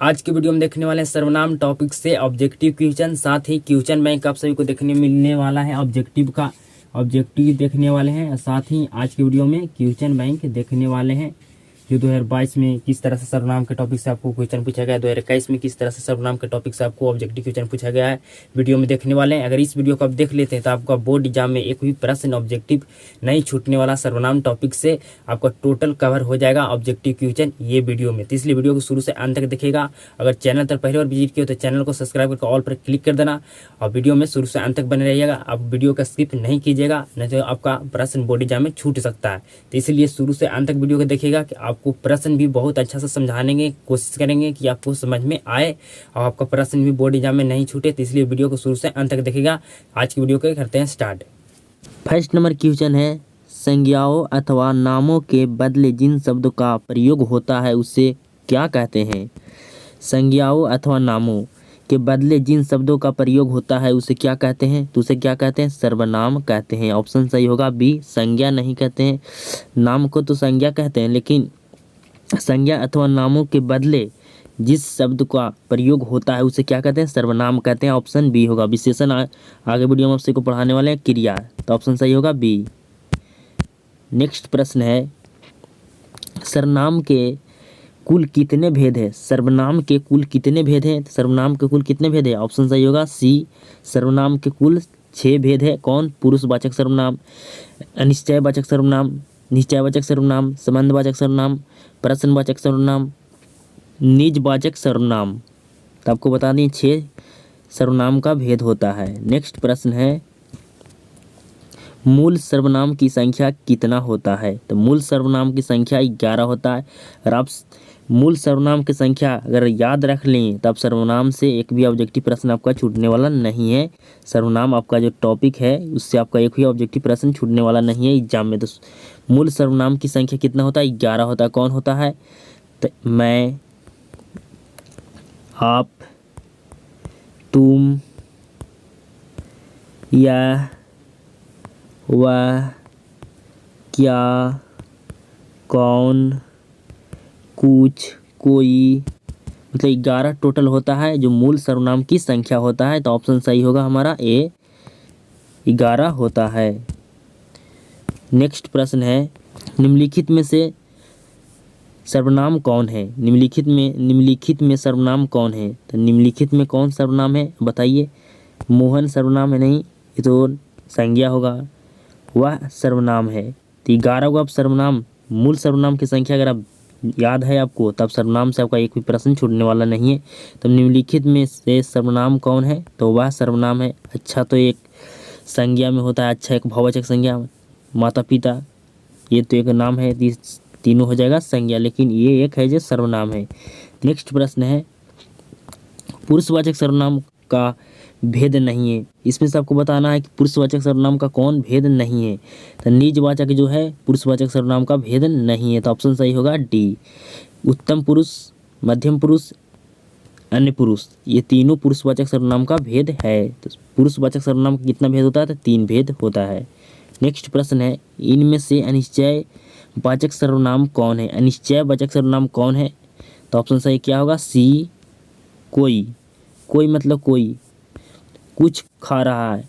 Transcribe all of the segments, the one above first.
आज की वीडियो में देखने वाले हैं सर्वनाम टॉपिक से ऑब्जेक्टिव क्वेश्चन, साथ ही क्वेश्चन बैंक आप सभी को देखने मिलने वाला है। ऑब्जेक्टिव देखने वाले हैं, साथ ही आज की वीडियो में क्वेश्चन बैंक देखने वाले हैं जो 2022 में किस तरह से सर्वनाम के टॉपिक से आपको क्वेश्चन पूछा गया है, 2021 में किस तरह से सर्वनाम के टॉपिक से आपको ऑब्जेक्टिव क्वेश्चन पूछा गया है, वीडियो में देखने वाले हैं। अगर इस वीडियो को आप देख लेते हैं तो आपका बोर्ड एग्जाम में एक भी प्रश्न ऑब्जेक्टिव नहीं छूटने वाला। सर्वनाम टॉपिक से आपका टोटल कवर हो जाएगा ऑब्जेक्टिव क्वेश्चन ये वीडियो में, तो इसलिए वीडियो को शुरू से अंत तक देखिएगा। अगर चैनल पर पहली बार विजिट किया तो चैनल को सब्सक्राइब करके ऑल पर क्लिक कर देना और वीडियो में शुरू से अंत तक बने रहिएगा। आप वीडियो का स्किप नहीं कीजिएगा, नहीं तो आपका प्रश्न बोर्ड एग्जाम में छूट सकता है। तो इसलिए शुरू से अंत तक वीडियो को देखिएगा कि आपको प्रश्न भी बहुत अच्छा से समझाने की कोशिश करेंगे कि आपको समझ में आए और आपका प्रश्न भी बोर्ड एग्जाम में नहीं छूटे। तो इसलिए वीडियो को शुरू से अंत तक देखिएगा। आज की वीडियो को करते हैं स्टार्ट। फर्स्ट नंबर क्वेश्चन है, संज्ञाओं अथवा नामों के बदले जिन शब्दों का प्रयोग होता है उसे क्या कहते हैं? संज्ञाओं अथवा नामों के बदले जिन शब्दों का प्रयोग होता है उसे क्या कहते हैं? तो उसे क्या कहते हैं? सर्वनाम कहते हैं। ऑप्शन सही होगा बी, संज्ञा नहीं कहते हैं। नाम को तो संज्ञा कहते हैं, लेकिन संज्ञा अथवा नामों के बदले जिस शब्द का प्रयोग होता है उसे क्या कहते हैं? सर्वनाम कहते हैं। ऑप्शन बी होगा। विशेषण आगे वीडियो में आपसे को पढ़ाने वाले हैं क्रिया, तो ऑप्शन सही होगा बी। नेक्स्ट प्रश्न है, सर्वनाम के कुल कितने भेद है? सर्वनाम के कुल कितने भेद हैं? सर्वनाम के कुल कितने भेद है? ऑप्शन सही होगा सी, सर्वनाम के कुल 6 भेद है। कौन? पुरुषवाचक सर्वनाम, अनिश्चयवाचक सर्वनाम, निश्चयवाचक सर्वनाम, संबंधवाचक सर्वनाम, प्रश्नवाचक सर्वनाम, निजवाचक सर्वनाम। तो आपको बता दें 6 सर्वनाम का भेद होता है। नेक्स्ट प्रश्न है, मूल सर्वनाम की संख्या कितना होता है? तो मूल सर्वनाम की संख्या 11 होता है। और आप मूल सर्वनाम की संख्या अगर याद रख लें तो आप सर्वनाम से एक भी ऑब्जेक्टिव प्रश्न आपका छूटने वाला नहीं है। सर्वनाम आपका जो टॉपिक है उससे आपका एक भी ऑब्जेक्टिव प्रश्न छूटने वाला नहीं है एग्जाम में। तो मूल सर्वनाम की संख्या कितना होता है? 11 होता है। कौन होता है? तो मैं, आप, तुम, यह, वह, क्या, कौन, कुछ, कोई, मतलब 11 टोटल होता है जो मूल सर्वनाम की संख्या होता है। तो ऑप्शन सही होगा हमारा ए, 11 होता है। नेक्स्ट प्रश्न है, निम्नलिखित में से सर्वनाम कौन है? निम्नलिखित में सर्वनाम कौन है? तो निम्नलिखित में कौन सर्वनाम है बताइए? मोहन सर्वनाम है नहीं, ये तो संज्ञा होगा। वह सर्वनाम है। तो 11 को आप सर्वनाम, मूल सर्वनाम की संख्या अगर आप याद है आपको, तब सर्वनाम से आपका एक भी प्रश्न छूटने वाला नहीं है। तो निम्नलिखित में से सर्वनाम कौन है? तो वह सर्वनाम है। अच्छा तो एक संज्ञा में होता है, अच्छा एक भाववाचक संज्ञा, माता पिता, ये तो एक नाम है, तीनों हो जाएगा संज्ञा, लेकिन ये एक है जो सर्वनाम है। नेक्स्ट प्रश्न है, पुरुषवाचक सर्वनाम का भेद नहीं है। इसमें से आपको बताना है कि पुरुषवाचक सर्वनाम का कौन भेद नहीं है। तो निजवाचक जो है पुरुषवाचक सर्वनाम का भेद नहीं है। तो ऑप्शन सही होगा डी, उत्तम पुरुष, मध्यम पुरुष, अन्य पुरुष, ये तीनों पुरुषवाचक सर्वनाम का भेद है। तो पुरुषवाचक सर्वनाम का कितना भेद होता है? तो 3 भेद होता है। नेक्स्ट प्रश्न है, इनमें से अनिश्चय वाचक सर्वनाम कौन है? अनिश्चयवाचक सर्वनाम कौन है? तो ऑप्शन सही क्या होगा? सी, कोई। कोई मतलब कोई, कुछ खा रहा है,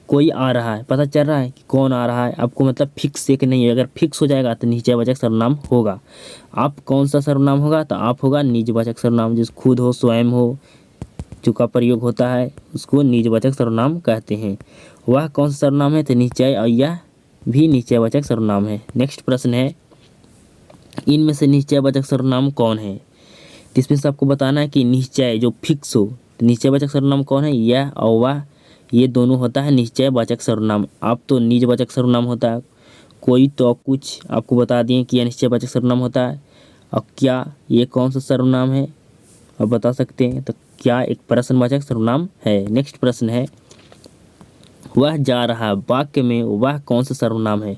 कोई आ रहा है, पता चल रहा है कि कौन आ रहा है आपको, मतलब फिक्स है कि नहीं है। अगर फिक्स हो जाएगा तो निश्चयवाचक सर्वनाम होगा। आप कौन सा सर्वनाम होगा? तो आप होगा निजवाचक सर्वनाम, जिस खुद हो, स्वयं हो, जो का प्रयोग होता है उसको निजवाचक सर्वनाम कहते हैं। वह कौन सा सर्वनाम है? तो निश्चय, और यह भी निश्चयवाचक सर्वनाम है। नेक्स्ट प्रश्न है, इनमें से निश्चयवाचक सर्वनाम कौन है? तो इसमें से आपको बताना है कि निश्चय जो फिक्स हो, तो निश्चयवाचक सर्वनाम कौन है? यह और वह, ये दोनों होता है निश्चयवाचक सर्वनाम। आप तो निजवाचक सर्वनाम होता है। कोई तो कुछ आपको बता दिए कि यह निश्चयवाचक सर्वनाम होता है। और क्या, ये कौन सा सर्वनाम है आप बता सकते हैं? तो क्या एक प्रश्नवाचक सर्वनाम है। नेक्स्ट प्रश्न है, वह जा रहा, वाक्य में वह कौन सा सर्वनाम है?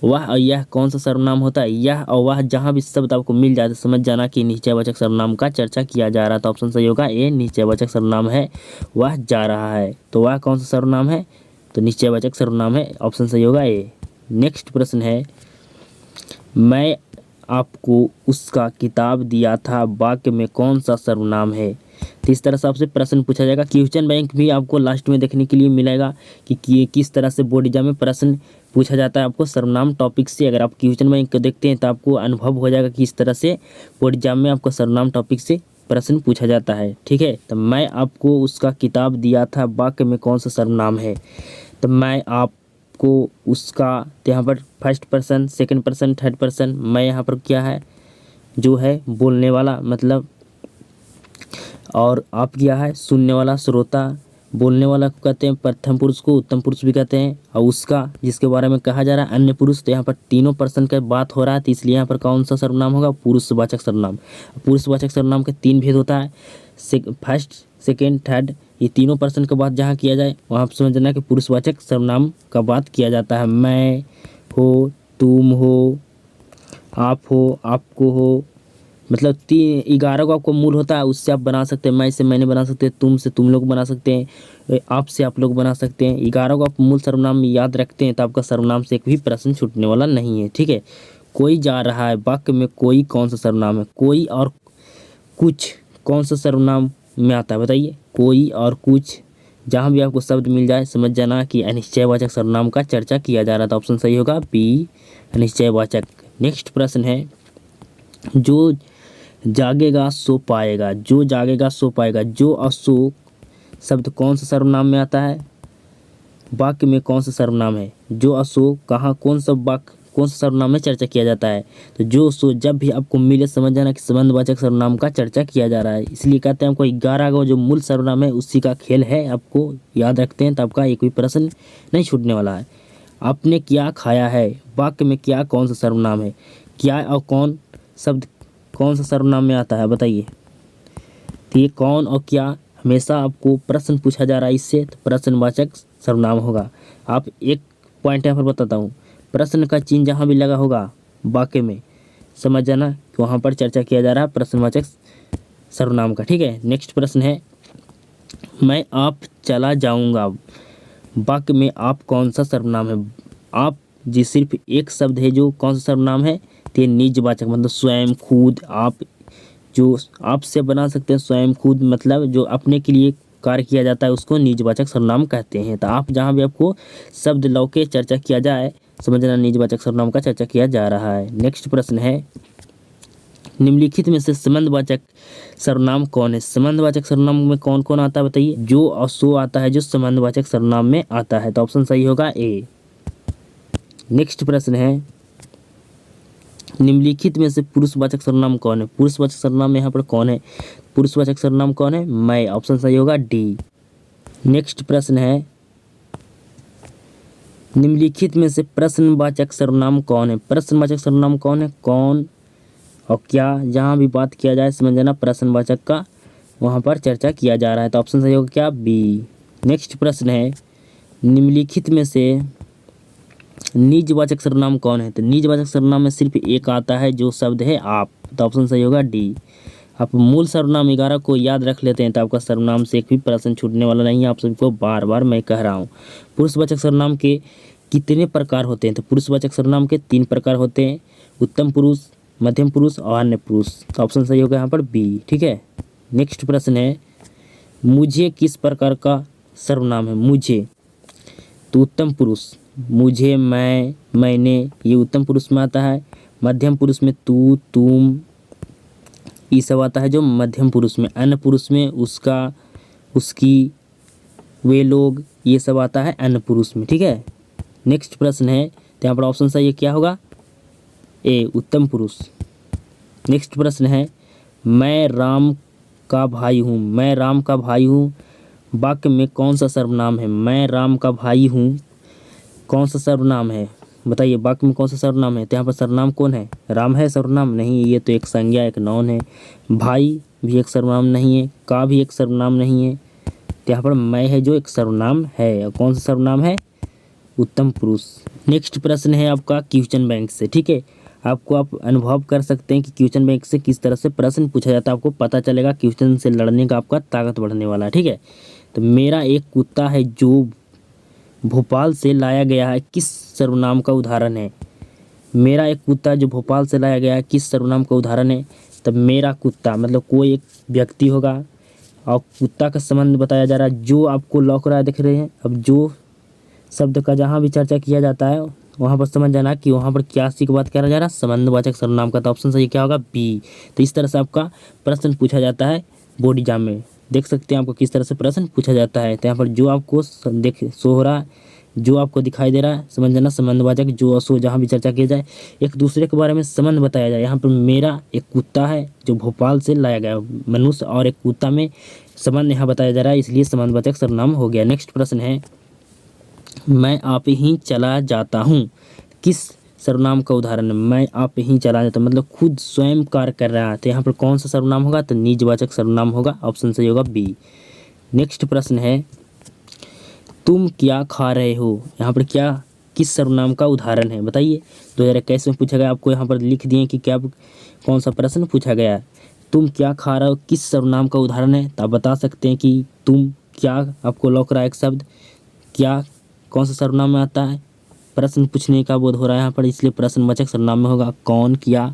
वह और यह कौन सा सर्वनाम होता है? यह और वह जहाँ भी शब्द आपको मिल जाए तो समझ जाना कि निश्चयवाचक सर्वनाम का चर्चा किया जा रहा है। तो ऑप्शन सही होगा ए, निश्चयवाचक सर्वनाम है। वह जा रहा है, तो वह कौन सा सर्वनाम है? तो निश्चयवाचक सर्वनाम है। ऑप्शन सही होगा ए। नेक्स्ट प्रश्न है, मैं आपको उसका किताब दिया था, वाक्य में कौन सा सर्वनाम है। तो इस तरह से आपसे प्रश्न पूछा जाएगा। क्वेश्चन बैंक भी आपको लास्ट में देखने के लिए मिलेगा कि किस तरह से बोर्ड एग्जाम में प्रश्न पूछा जाता है आपको सर्वनाम टॉपिक से। अगर आप क्वेश्चन बैंक को देखते हैं तो आपको अनुभव हो जाएगा कि इस तरह से बोर्ड एग्जाम में आपको सर्वनाम टॉपिक से प्रश्न पूछा जाता है। ठीक है, तो मैं आपको उसका किताब दिया था, वाक्य में कौन सा सर्वनाम है। तो मैं आपको उसका, तो यहाँ पर first person, second person, third person, मैं यहाँ पर क्या है जो है बोलने वाला मतलब, और आप क्या है सुनने वाला, श्रोता। बोलने वाला को कहते हैं प्रथम पुरुष को उत्तम पुरुष भी कहते हैं, और उसका जिसके बारे में कहा जा रहा है अन्य पुरुष। तो यहाँ पर तीनों पर्सन का बात हो रहा है, तो इसलिए यहाँ पर कौन सा सर्वनाम होगा, पुरुषवाचक सर्वनाम। पुरुषवाचक सर्वनाम के तीन भेद होता है, फर्स्ट, सेकेंड, थर्ड। ये तीनों पर्सन का बात जहाँ किया जाए वहाँ आप समझना कि पुरुषवाचक सर्वनाम का बात किया जाता है। मैं हो, तुम हो, आप हो, आपको हो, मतलब 11 को आपको मूल होता है, उससे आप बना सकते हैं। मैं से मैंने बना सकते हैं, तुम से तुम लोग बना सकते हैं, आप से आप लोग बना सकते हैं। 11 को आप मूल सर्वनाम याद रखते हैं तो आपका सर्वनाम से एक भी प्रश्न छूटने वाला नहीं है। ठीक है, कोई जा रहा है, वाक्य में कोई कौन सा सर्वनाम है। कोई और कुछ कौन सा सर्वनाम में आता है बताइए। कोई और कुछ, जहाँ भी आपको शब्द मिल जाए समझ जाना कि अनिश्चयवाचक सर्वनाम का चर्चा किया जा रहा था। ऑप्शन सही होगा बी, अनिश्चयवाचक। नेक्स्ट प्रश्न है, जो जागेगा सो पाएगा। जो जागेगा सो पाएगा, जो और सो शब्द कौन सा सर्वनाम में आता है, वाक्य में कौन सा सर्वनाम है। जो और सो कहाँ, कौन सा वाक्य, कौन सा सर्वनाम में चर्चा किया जाता है। तो जो सो जब भी आपको मिले समझ जाना कि संबंधवाचक सर्वनाम का चर्चा किया जा रहा है। इसलिए कहते हैं आपको 11 का जो मूल सर्वनाम है उसी का खेल है, आपको याद रखते हैं तो आपका एक भी प्रश्न नहीं छूटने वाला है। आपने क्या खाया है, वाक्य में क्या कौन सा सर्वनाम है। क्या और कौन शब्द कौन सा सर्वनाम में आता है बताइए। तो ये कौन और क्या हमेशा आपको प्रश्न पूछा जा रहा है, इससे तो प्रश्नवाचक सर्वनाम होगा। आप एक पॉइंट यहाँ पर बताता हूँ, प्रश्न का चिन्ह जहाँ भी लगा होगा वाक्य में समझ जाना कि वहाँ पर चर्चा किया जा रहा है प्रश्नवाचक सर्वनाम का। ठीक है, नेक्स्ट प्रश्न है, मैं आप चला जाऊँगा, वाक्य में आप कौन सा सर्वनाम है। आप जी सिर्फ एक शब्द है जो कौन सा सर्वनाम है, तो ये निजवाचक मतलब स्वयं, खुद, आप। जो आप से बना सकते हैं स्वयं, खुद मतलब जो अपने के लिए कार्य किया जाता है उसको निजवाचक सर्वनाम कहते हैं। तो आप जहाँ भी आपको शब्द लौके चर्चा किया जाए समझना निजवाचक सर्वनाम का चर्चा किया जा रहा है। नेक्स्ट प्रश्न है, निम्नलिखित में से संबंधवाचक सर्वनाम कौन है। संबंधवाचक सर्वनाम में कौन कौन आता है बताइए। जो और सो आता है जो संबंधवाचक सर्वनाम में आता है, तो ऑप्शन सही होगा ए। नेक्स्ट प्रश्न है, निम्नलिखित में से पुरुषवाचक सर्वनाम कौन है। पुरुषवाचक सर्वनाम में यहाँ पर कौन है, पुरुषवाचक सर्वनाम कौन है, मैं। ऑप्शन सही होगा डी। नेक्स्ट प्रश्न है, निम्नलिखित में से प्रश्नवाचक सर्वनाम कौन है। प्रश्नवाचक सर्वनाम कौन है, कौन और क्या, जहाँ भी बात किया जाए समझ जाना प्रश्नवाचक का वहाँ पर चर्चा किया जा रहा है, तो ऑप्शन सही होगा क्या, बी। नेक्स्ट प्रश्न है, निम्नलिखित में से निजवाचक सर्वनाम कौन है। तो निजवाचक सर्वनाम में सिर्फ एक आता है जो शब्द है आप, तो ऑप्शन सही होगा डी। आप मूल सर्वनाम 11 को याद रख लेते हैं तो आपका सर्वनाम से एक भी प्रश्न छूटने वाला नहीं है। आप सबको बार बार मैं कह रहा हूँ। पुरुषवाचक सर्वनाम के कितने प्रकार होते हैं, तो पुरुषवाचक सर्वनाम के 3 प्रकार होते हैं, उत्तम पुरुष, मध्यम पुरुष और अन्य पुरुष, तो ऑप्शन सही होगा यहाँ पर बी। ठीक है, नेक्स्ट प्रश्न है, मुझे किस प्रकार का सर्वनाम है। मुझे तो उत्तम पुरुष, मुझे, मैं, मैंने, ये उत्तम पुरुष में आता है। मध्यम पुरुष में तू, तुम, ये सब आता है जो मध्यम पुरुष में। अन्य पुरुष में उसका, उसकी, वे लोग, ये सब आता है अन्य पुरुष में। ठीक है, नेक्स्ट प्रश्न है, तो यहाँ पर ऑप्शन सही क्या होगा, ए, उत्तम पुरुष। नेक्स्ट प्रश्न है, मैं राम का भाई हूँ। मैं राम का भाई हूँ, वाक्य में कौन सा सर्वनाम है। मैं राम का भाई हूँ, कौन सा सर्वनाम है बताइए। वाक्य में कौन सा सर्वनाम है, तो यहाँ पर सर्वनाम कौन है, राम है सर्वनाम नहीं, ये तो एक संज्ञा, एक नाउन है। भाई भी एक सर्वनाम नहीं है, का भी एक सर्वनाम नहीं है, तो यहाँ पर मैं है जो एक सर्वनाम है। और कौन सा सर्वनाम है, उत्तम पुरुष। नेक्स्ट प्रश्न है आपका क्वेश्चन बैंक से। ठीक है, आपको आप अनुभव कर सकते हैं कि क्वेश्चन बैंक से किस तरह से प्रश्न पूछा जाता है, आपको पता चलेगा क्वेश्चन से लड़ने का आपका ताकत बढ़ने वाला है। ठीक है, तो मेरा एक कुत्ता है जो भोपाल से लाया गया है, किस सर्वनाम का उदाहरण है। मेरा एक कुत्ता जो भोपाल से लाया गया है किस सर्वनाम का उदाहरण है? तब मेरा कुत्ता मतलब कोई एक व्यक्ति होगा और कुत्ता का संबंध बताया जा रहा है जो आपको लौक रहा है, देख रहे हैं। अब जो शब्द का जहाँ भी चर्चा किया जाता है वहाँ पर समझ जाना कि वहाँ पर क्या सी की बात करा जा रहा है, संबंधवाचक सर्वनाम का। तो ऑप्शन सही क्या होगा? बी। तो इस तरह से आपका प्रश्न पूछा जाता है बोर्ड एग्जाम में। देख सकते हैं आपको किस तरह से प्रश्न पूछा जाता है। तो यहाँ पर जो आपको देख शो हो रहा है, जो आपको दिखाई दे रहा है, समझ जाना संबंधवाचक जो असो जहाँ भी चर्चा किया जाए एक दूसरे के बारे में संबंध बताया जाए। यहाँ पर मेरा एक कुत्ता है जो भोपाल से लाया गया, मनुष्य और एक कुत्ता में संबंध यहाँ बताया जा रहा है, इसलिए संबंधवाचक सर्वनाम हो गया। नेक्स्ट प्रश्न है, मैं आप ही चला जाता हूँ किस सर्वनाम का उदाहरण है? मैं आप ही चला जाता हूँ मतलब खुद स्वयं कार्य कर रहा है। तो यहाँ पर कौन सा सर्वनाम होगा? तो निजवाचक सर्वनाम होगा। ऑप्शन सही होगा बी। नेक्स्ट प्रश्न है, तुम क्या खा रहे हो? यहाँ पर क्या किस सर्वनाम का उदाहरण है बताइए। 2021 में पूछा गया, आपको यहाँ पर लिख दिए कि क्या कौन सा प्रश्न पूछा गया है। तुम क्या खा रहे हो किस सर्वनाम का उदाहरण है? तो आप बता सकते हैं कि तुम क्या, आपको लौक रहा है एक शब्द, क्या कौन सा सर्वनाम में आता है? प्रश्न पूछने का बोध हो रहा है यहाँ पर, इसलिए प्रश्नवाचक सर्वनाम में होगा। कौन क्या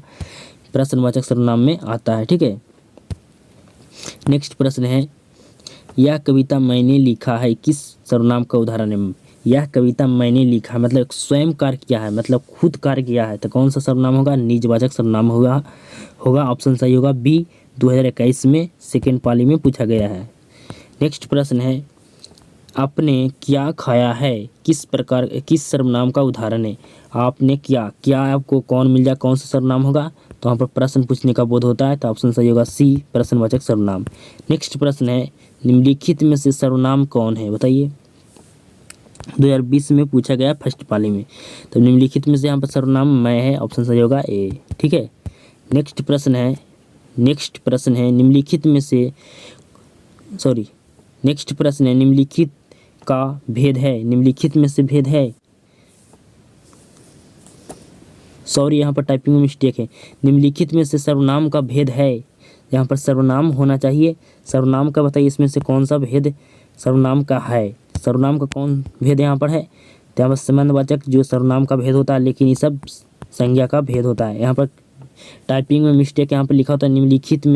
प्रश्नवाचक सर्वनाम में आता है, ठीक है। नेक्स्ट प्रश्न है, यह कविता मैंने लिखा है किस सर्वनाम का उदाहरण है? यह कविता मैंने लिखा मतलब स्वयं कार्य किया है, मतलब खुद कार्य किया है। तो कौन सा सर्वनाम होगा? निजवाचक सर्वनाम होगा। ऑप्शन सही होगा बी। 2021 में सेकेंड पाली में पूछा गया है। नेक्स्ट प्रश्न है, आपने क्या खाया है किस सर्वनाम का उदाहरण है? आपने क्या आपको कौन मिल जाए, कौन सा सर्वनाम होगा? तो वहाँ पर प्रश्न पूछने का बोध होता है, तो ऑप्शन सही होगा सी, प्रश्नवाचक सर्वनाम। नेक्स्ट प्रश्न है, निम्नलिखित में से सर्वनाम कौन है बताइए। 2020 में पूछा गया फर्स्ट पाली में। तो निम्नलिखित में से यहाँ पर सर्वनाम मैं है, ऑप्शन सही होगा ए, ठीक है। नेक्स्ट प्रश्न है निम्नलिखित का भेद है। निम्नलिखित में से भेद है, यहाँ पर टाइपिंग में मिस्टेक है। निम्नलिखित में से सर्वनाम का भेद है, यहाँ पर सर्वनाम होना चाहिए। सर्वनाम का बताइए इसमें से कौन सा भेद सर्वनाम का है? सर्वनाम का कौन भेद यहाँ पर है? तो यहाँ पर संबंधवाचक जो सर्वनाम का भेद होता है, लेकिन ये सब संज्ञा का भेद होता है। यहाँ पर टाइपिंग में मिस्टेक, यहाँ पर लिखा होता है निम्नलिखित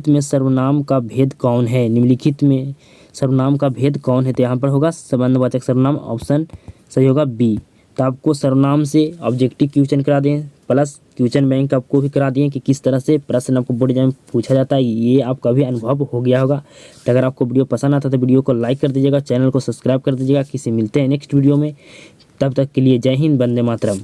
में सर्वनाम का भेद कौन है? निम्नलिखित में सर्वनाम का भेद कौन है? तो यहाँ पर होगा संबंधवाचक सर्वनाम, ऑप्शन सही होगा बी। तो आपको सर्वनाम से ऑब्जेक्टिव क्वेश्चन करा दें प्लस क्वेश्चन बैंक आपको भी करा दिए कि किस तरह से प्रश्न आपको बोर्ड एग्जाम में पूछा जाता है, ये आपका भी अनुभव हो गया होगा। तो अगर आपको वीडियो पसंद आता है तो वीडियो को लाइक कर दीजिएगा, चैनल को सब्सक्राइब कर दीजिएगा। किसी मिलते हैं नेक्स्ट वीडियो में, तब तक के लिए जय हिंद, वंदे मातरम।